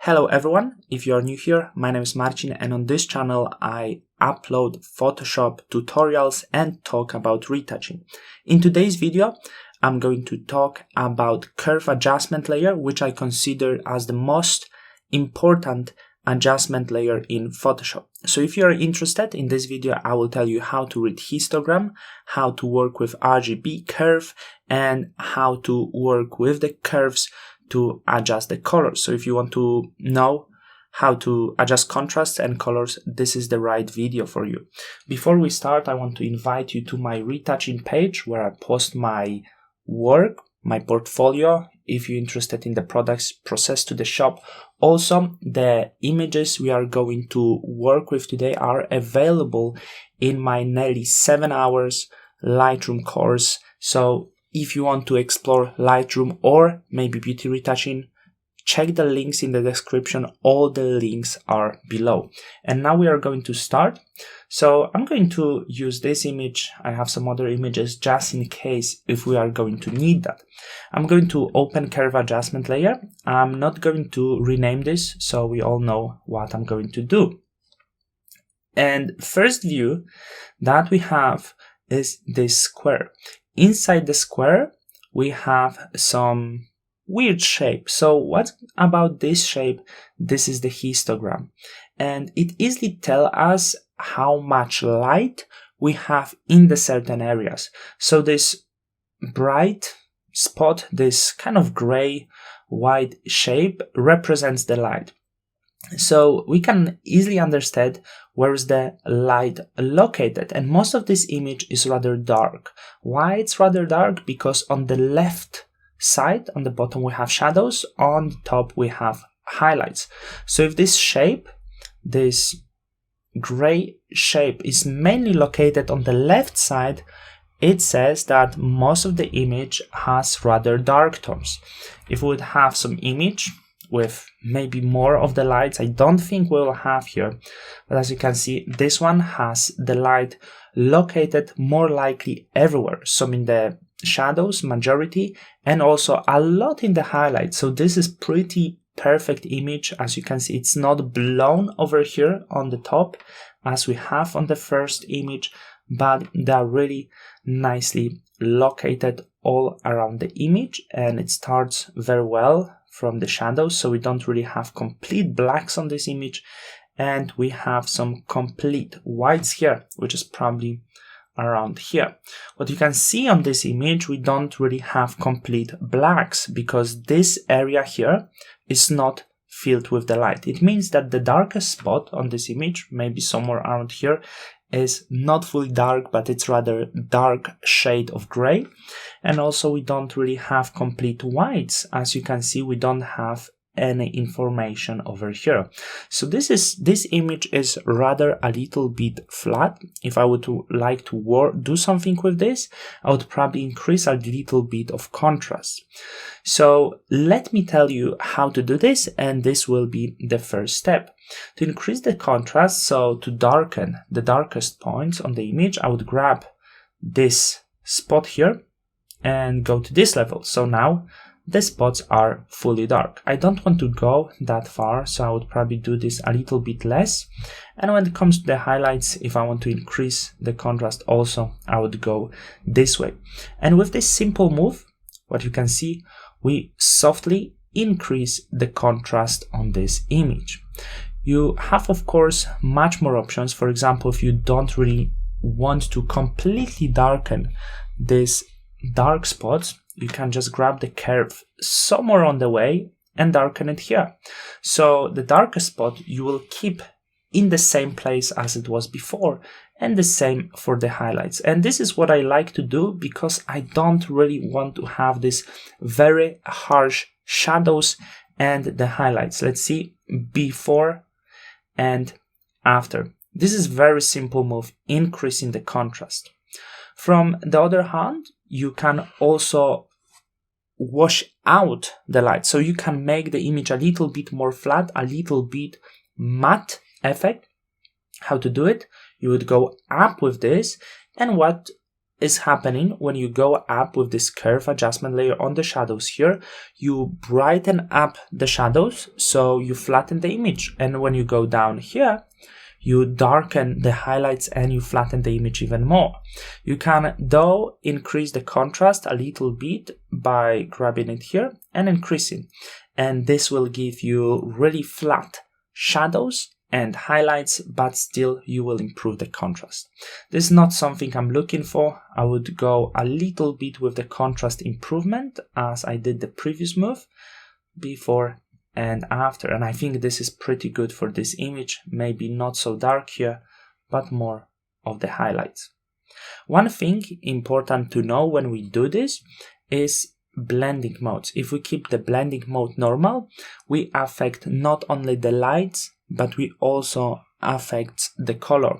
Hello everyone, if you are new here, my name is Marcin and on this channel I upload Photoshop tutorials and talk about retouching. In today's video, I'm going to talk about curve adjustment layer, which I consider as the most important adjustment layer in Photoshop. So if you are interested in this video, I will tell you how to read histogram, how to work with RGB curve, and how to work with the curves to adjust the colors. So if you want to know how to adjust contrasts and colors, this is the right video for you. Before we start, I want to invite you to my retouching page where I post my work, my portfolio, if you're interested in the products processed to the shop. Also, the images we are going to work with today are available in my nearly 7 hours Lightroom course. So if you want to explore Lightroom or maybe beauty retouching, check the links in the description. All the links are below. And now we are going to start. So I'm going to use this image. I have some other images just in case if we are going to need that. I'm going to open curve adjustment layer. I'm not going to rename this, so we all know what I'm going to do. And first view that we have is this square. Inside the square, we have some weird shape. So what about this shape? This is the histogram. And it easily tells us how much light we have in the certain areas. So this bright spot, this kind of gray white shape represents the light. So we can easily understand where is the light located, and most of this image is rather dark. Why it's rather dark? Because on the left side, on the bottom we have shadows, on the top we have highlights. So if this shape, this gray shape is mainly located on the left side, it says that most of the image has rather dark tones. If we would have some image with maybe more of the lights, I don't think we'll have here, but as you can see, this one has the light located more likely everywhere, some in the shadows majority and also a lot in the highlights. So this is pretty perfect image. As you can see, it's not blown over here on the top as we have on the first image, but they are really nicely located all around the image, and it starts very well from the shadows, so we don't really have complete blacks on this image, and we have some complete whites here, which is probably around here. What you can see on this image, we don't really have complete blacks because this area here is not filled with the light. It means that the darkest spot on this image, maybe somewhere around here, is not fully dark, but it's rather dark shade of gray. And also we don't really have complete whites. As you can see, we don't have any information over here. So this image is rather a little bit flat. If I would like to do something with this, I would probably increase a little bit of contrast. So let me tell you how to do this, and this will be the first step. To increase the contrast, so to darken the darkest points on the image, I would grab this spot here and go to this level. So now the spots are fully dark. I don't want to go that far, so I would probably do this a little bit less. And when it comes to the highlights, if I want to increase the contrast also, I would go this way. And with this simple move, what you can see, we softly increase the contrast on this image. You have, of course, much more options. For example, if you don't really want to completely darken these dark spots, you can just grab the curve somewhere on the way and darken it here. So the darkest spot you will keep in the same place as it was before, and the same for the highlights. And this is what I like to do because I don't really want to have this very harsh shadows and the highlights. Let's see before and after. This is very simple move, increasing the contrast. From the other hand, you can also wash out the light. So you can make the image a little bit more flat, a little bit matte effect. How to do it? You would go up with this, and what is happening when you go up with this curve adjustment layer on the shadows here. You brighten up the shadows, so you flatten the image. And when you go down here, you darken the highlights and you flatten the image even more. You can, though, increase the contrast a little bit by grabbing it here and increasing. And this will give you really flat shadows and highlights, but still you will improve the contrast. This is not something I'm looking for. I would go a little bit with the contrast improvement as I did the previous move, before and after, and I think this is pretty good for this image. Maybe not so dark here, but more of the highlights. One thing important to know when we do this is blending modes. If we keep the blending mode normal, we affect not only the lights, but we also affect the color.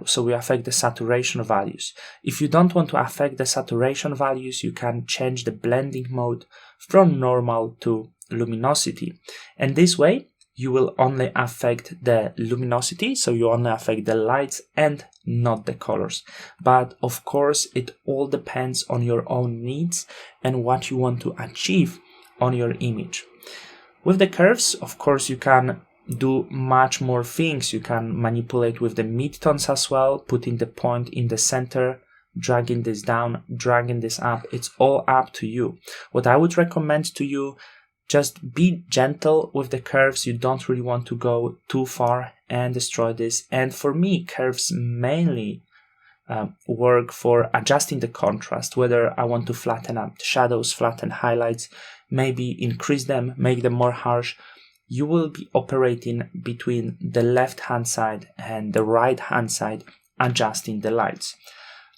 So we affect the saturation values. If you don't want to affect the saturation values, you can change the blending mode from normal to luminosity, and this way you will only affect the luminosity, so you only affect the lights and not the colors. But of course it all depends on your own needs and what you want to achieve on your image. With the curves, of course, you can do much more things. You can manipulate with the midtones as well, putting the point in the center, dragging this down, dragging this up. It's all up to you. What I would recommend to you, just be gentle with the curves. You don't really want to go too far and destroy this. And for me, curves mainly work for adjusting the contrast, whether I want to flatten up the shadows, flatten highlights, maybe increase them, make them more harsh. You will be operating between the left hand side and the right hand side, adjusting the lights.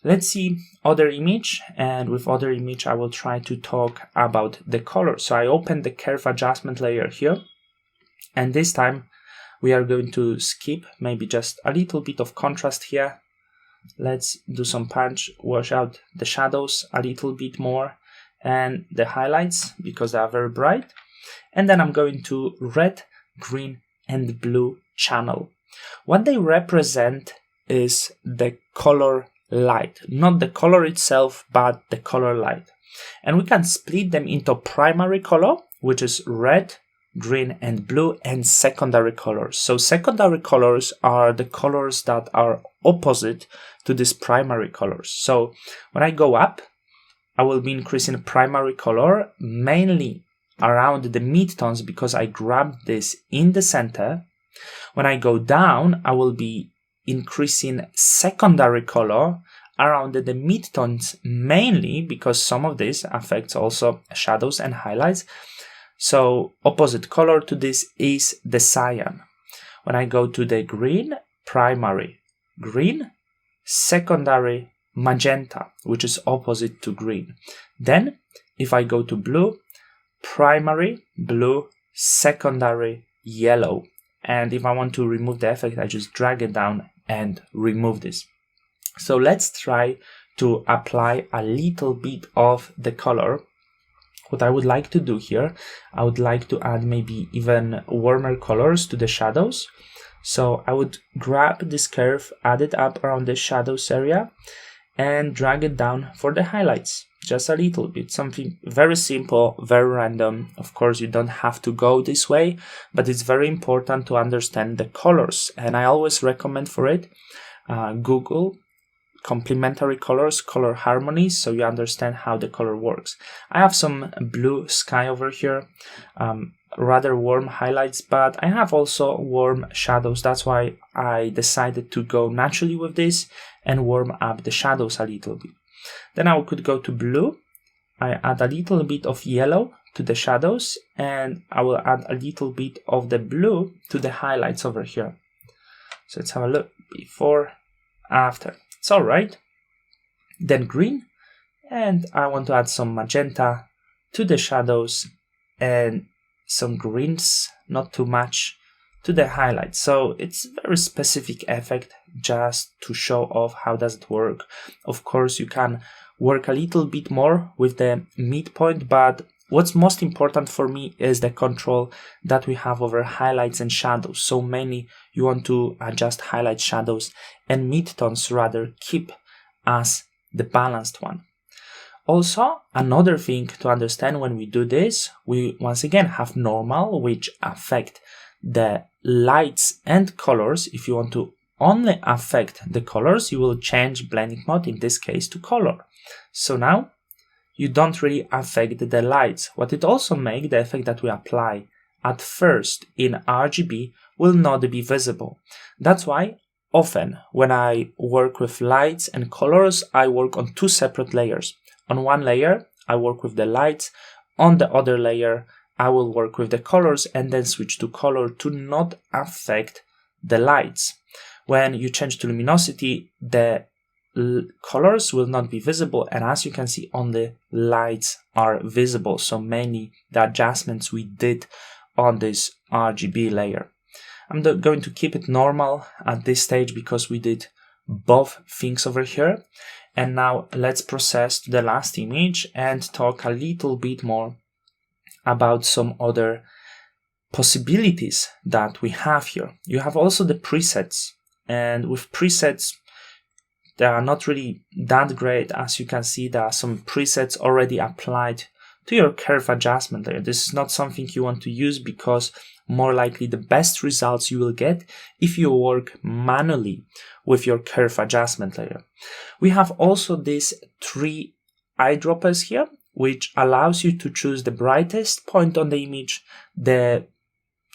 Let's see other image, and with other image I will try to talk about the color. So I opened the curve adjustment layer here, and this time we are going to skip maybe just a little bit of contrast here. Let's do some punch, wash out the shadows a little bit more and the highlights because they are very bright. And then I'm going to red, green and blue channel. What they represent is the color light, not the color itself, but the color light. And we can split them into primary color, which is red, green and blue, and secondary colors. So secondary colors are the colors that are opposite to these primary colors. So when I go up, I will be increasing primary color mainly around the midtones because I grabbed this in the center. When I go down, I will be increasing secondary color around the midtones mainly because some of this affects also shadows and highlights. So opposite color to this is the cyan. When I go to the green, primary green, secondary magenta, which is opposite to green. Then if I go to blue, primary blue, secondary yellow. And if I want to remove the effect, I just drag it down and remove this. So let's try to apply a little bit of the color. What I would like to do here, I would like to add maybe even warmer colors to the shadows. So I would grab this curve, add it up around the shadows area and drag it down for the highlights. Just a little bit, something very simple, very random. Of course, you don't have to go this way, but it's very important to understand the colors. And I always recommend for it, Google complementary colors, color harmonies, so you understand how the color works. I have some blue sky over here, rather warm highlights, but I have also warm shadows. That's why I decided to go naturally with this and warm up the shadows a little bit. Then I could go to blue. I add a little bit of yellow to the shadows and I will add a little bit of the blue to the highlights over here. So let's have a look before, after. It's all right. Then green, and I want to add some magenta to the shadows and some greens, not too much, to the highlights. So it's a very specific effect just to show off how does it work. Of course, you can work a little bit more with the midpoint, but what's most important for me is the control that we have over highlights and shadows. So mainly you want to adjust highlight, shadows and midtones, rather keep as the balanced one. Also, another thing to understand when we do this, we once again have normal, which affect the lights and colors. If you want to only affect the colors, you will change blending mode, in this case to color. So now you don't really affect the lights. What it also makes, the effect that we apply at first in RGB will not be visible. That's why often when I work with lights and colors, I work on two separate layers. On one layer, I work with the lights. On the other layer, I will work with the colors and then switch to color to not affect the lights. When you change to luminosity, the colors will not be visible, and as you can see, only lights are visible. So mainly the adjustments we did on this RGB layer. I'm going to keep it normal at this stage because we did both things over here. And now let's process to the last image and talk a little bit more about some other possibilities that we have here. You have also the presets, and with presets, they are not really that great. As you can see, there are some presets already applied to your curve adjustment layer. This is not something you want to use because more likely the best results you will get if you work manually with your curve adjustment layer. We have also these three eyedroppers here, which allows you to choose the brightest point on the image, the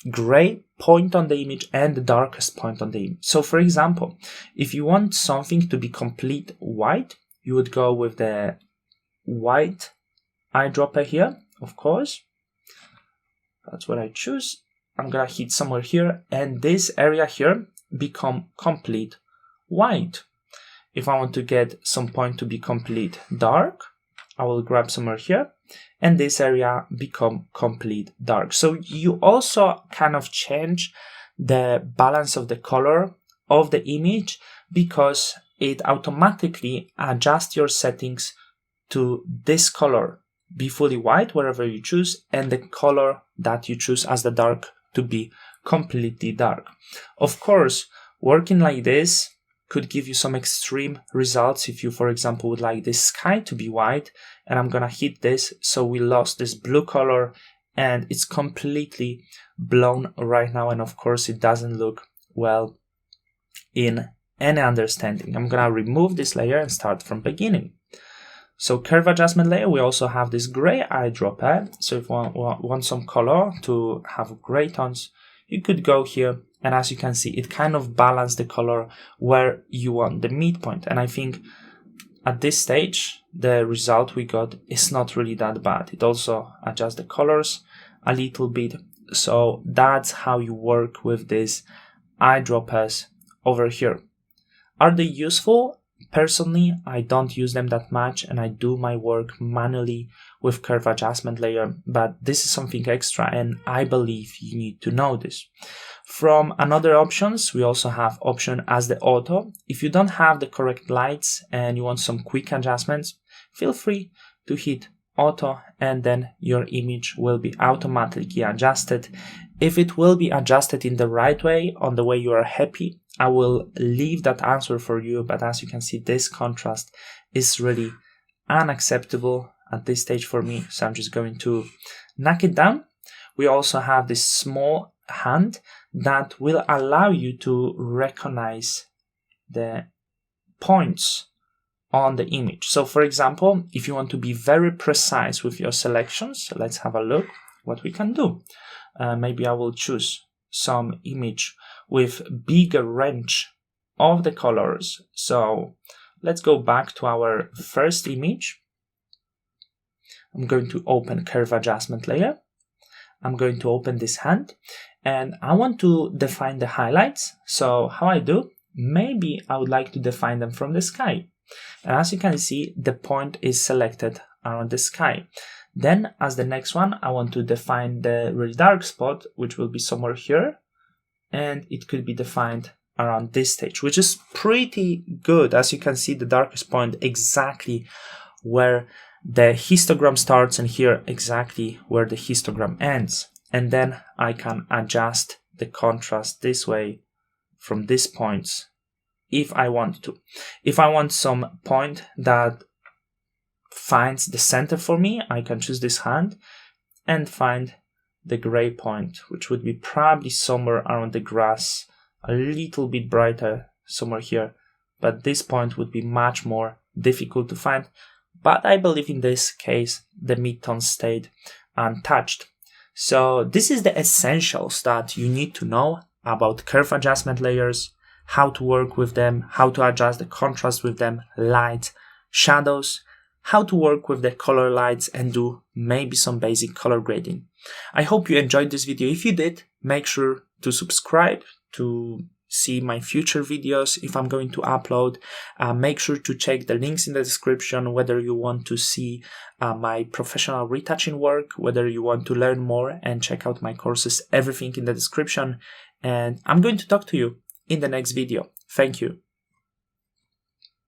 gray point on the image, and the darkest point on the image. So for example, if you want something to be complete white, you would go with the white eyedropper here, of course. That's what I choose. I'm gonna hit somewhere here, and this area here become complete white. If I want to get some point to be complete dark, I will grab somewhere here, and this area become complete dark. So you also kind of change the balance of the color of the image because it automatically adjusts your settings to this color be fully white wherever you choose, and the color that you choose as the dark to be completely dark. Of course, working like this could give you some extreme results if you, for example, would like this sky to be white, and I'm gonna hit this, so we lost this blue color and it's completely blown right now, and of course it doesn't look well in any understanding. I'm gonna remove this layer and start from beginning. So curve adjustment layer, we also have this gray eyedropper. So if you want some color to have gray tones, you could go here, and as you can see, it kind of balances the color where you want the midpoint. And I think at this stage, the result we got is not really that bad. It also adjusts the colors a little bit. So that's how you work with these eyedroppers over here. Are they useful? Personally, I don't use them that much, and I do my work manually with curve adjustment layer, but this is something extra, and I believe you need to know this. From another options, we also have option as the auto. If you don't have the correct lights and you want some quick adjustments, feel free to hit auto, and then your image will be automatically adjusted. If it will be adjusted in the right way, on the way you are happy, I will leave that answer for you, but as you can see, this contrast is really unacceptable at this stage for me, so I'm just going to knock it down. We also have this small hand that will allow you to recognize the points on the image. So for example, if you want to be very precise with your selections, let's have a look what we can do. Maybe I will choose some image with bigger range of the colors. So let's go back to our first image. I'm going to open curve adjustment layer. I'm going to open this hand, and I want to define the highlights. So how I do, maybe I would like to define them from the sky. And as you can see, the point is selected around the sky. Then as the next one, I want to define the really dark spot, which will be somewhere here. And it could be defined around this stage, which is pretty good. As you can see, the darkest point exactly where the histogram starts, and here exactly where the histogram ends. And then I can adjust the contrast this way from these points if I want to. If I want some point that finds the center for me, I can choose this hand and find the gray point, which would be probably somewhere around the grass, a little bit brighter somewhere here, but this point would be much more difficult to find. But I believe in this case the midtones stayed untouched. So this is the essentials that you need to know about curve adjustment layers, how to work with them, how to adjust the contrast with them, light, shadows, how to work with the color lights, and do maybe some basic color grading. I hope you enjoyed this video. If you did, make sure to subscribe to see my future videos if I'm going to upload. Make sure to check the links in the description, whether you want to see my professional retouching work, whether you want to learn more and check out my courses, everything in the description. And I'm going to talk to you in the next video. Thank you.